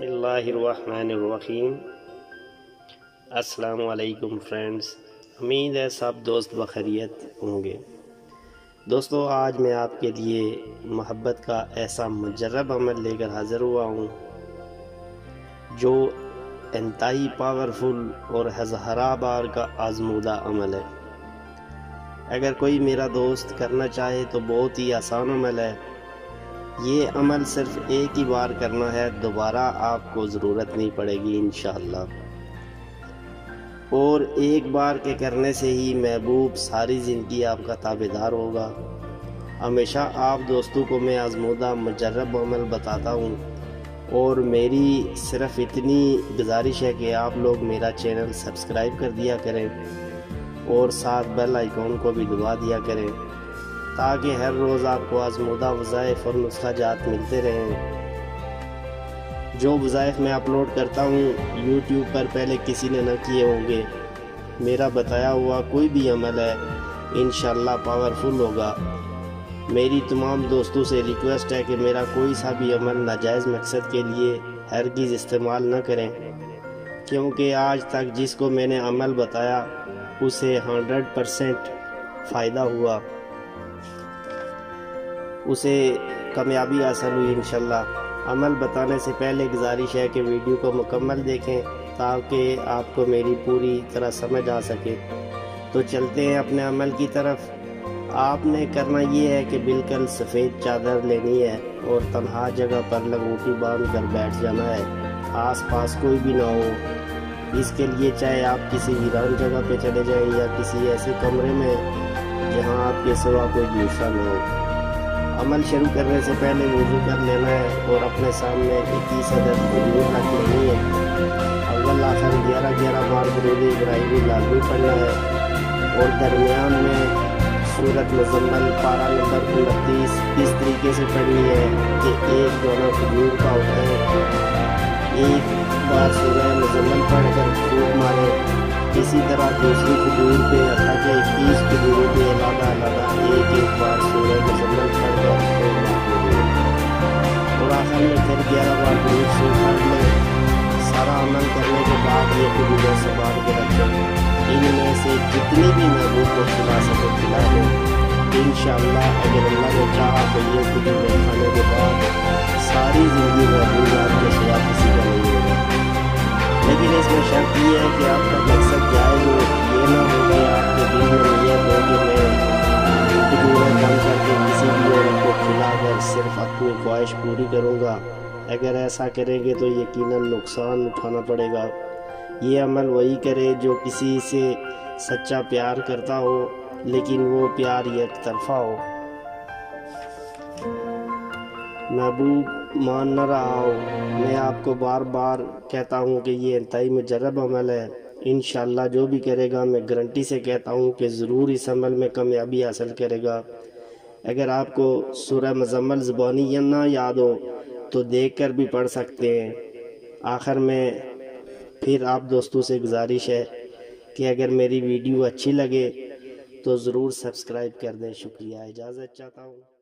اللہ الرحمن الرحیم۔ السلام علیکم فرینڈز، امید ہے سب دوست بخیریت ہوں گے۔ دوستو، آج میں آپ کے لیے محبت کا ایسا مجرب عمل لے کر حاضر ہوا ہوں جو انتہائی پاورفل اور ہزارہ بار کا آزمودہ عمل ہے۔ اگر کوئی میرا دوست کرنا چاہے تو بہت ہی آسان عمل ہے۔ یہ عمل صرف ایک ہی بار کرنا ہے، دوبارہ آپ کو ضرورت نہیں پڑے گی انشاءاللہ۔ اور ایک بار کے کرنے سے ہی محبوب ساری زندگی آپ کا تابعدار ہوگا۔ ہمیشہ آپ دوستوں کو میں آزمودہ مجرب عمل بتاتا ہوں، اور میری صرف اتنی گزارش ہے کہ آپ لوگ میرا چینل سبسکرائب کر دیا کریں اور ساتھ بیل آئیکن کو بھی دبا دیا کریں تاکہ ہر روز آپ کو آزمودہ وظائف اور نسخہ جات ملتے رہیں۔ جو وظائف میں اپلوڈ کرتا ہوں یوٹیوب پر پہلے کسی نے نہ کیے ہوں گے۔ میرا بتایا ہوا کوئی بھی عمل ہے انشاءاللہ پاورفل ہوگا۔ میری تمام دوستوں سے ریکویسٹ ہے کہ میرا کوئی سا بھی عمل ناجائز مقصد کے لیے ہرگز استعمال نہ کریں، کیونکہ آج تک جس کو میں نے عمل بتایا اسے 100% فائدہ ہوا، اسے کامیابی حاصل ہوئی انشاءاللہ۔ عمل بتانے سے پہلے گزارش ہے کہ ویڈیو کو مکمل دیکھیں تاکہ آپ کو میری پوری طرح سمجھ آ سکے۔ تو چلتے ہیں اپنے عمل کی طرف۔ آپ نے کرنا یہ ہے کہ بالکل سفید چادر لینی ہے اور تنہا جگہ پر لنگوٹی باندھ کر بیٹھ جانا ہے، آس پاس کوئی بھی نہ ہو۔ اس کے لیے چاہے آپ کسی ویران جگہ پہ چلے جائیں یا کسی ایسے کمرے میں جہاں آپ کے سوا کوئی دوسرا نہ ہو۔ عمل شروع کرنے سے پہلے وضو کر لینا ہے اور اپنے سامنے 21 عدد حضور رکھ لینی ہے۔ اول آخر 11 بار درود ابراہیمی لازمی پڑھنا ہے، اور درمیان میں سورۃ مزمل پارہ نمبر 29 اس طریقے سے پڑھنی ہے کہ ایک دونوں کھجور کا ہوتا ہے۔ ایک بار سورہ مزمل پڑھ کر پھونک مارے، اسی طرح دوسری کھجور پہ کہ 21 کھجوروں پہ علیحدہ ایک بار سورہ مزمل پڑھ کر پھونک مارے، اور آخر میں پھر 11 بار درود شریف پڑھ لیں۔ سارا عمل کرنے کے بعد یہ کھجوریں سنبھال کے رکھیں، ان میں سے جتنی بھی محبوب کو کھلا سکے کھلا لیں۔ انشاءاللہ اگر اللہ نے چاہا تو یہ کھجوریں کھانے کے بعد ساری زندگی محبوب آپ کے سوا کسی کا نہیں ہوگا۔ لیکن اس میں شرط یہ ہے کہ آپ کا مقصد جائز ہو، یہ نہ ہو کہ آپ کے دل میں نیت ہو کہ میں کھجوریں بند کر کے کسی بھی عورت کو کھلا کر صرف اپنی خواہش پوری کروں گا۔ اگر ایسا کریں گے تو یقیناً نقصان اٹھانا پڑے گا۔ یہ عمل وہی کرے جو کسی سے سچا پیار کرتا ہو، لیکن وہ پیار یک طرفہ ہو، محبوب مان نہ رہا ہو۔ میں آپ کو بار بار کہتا ہوں کہ یہ انتہائی مجرب عمل ہے۔ انشاءاللہ جو بھی کرے گا میں گارنٹی سے کہتا ہوں کہ ضرور اس عمل میں کامیابی حاصل کرے گا۔ اگر آپ کو سورہ مزمل زبانی یا نہ یاد ہو تو دیکھ کر بھی پڑھ سکتے ہیں۔ آخر میں پھر آپ دوستوں سے گزارش ہے کہ اگر میری ویڈیو اچھی لگے تو ضرور سبسکرائب کر دیں۔ شکریہ، اجازت چاہتا ہوں۔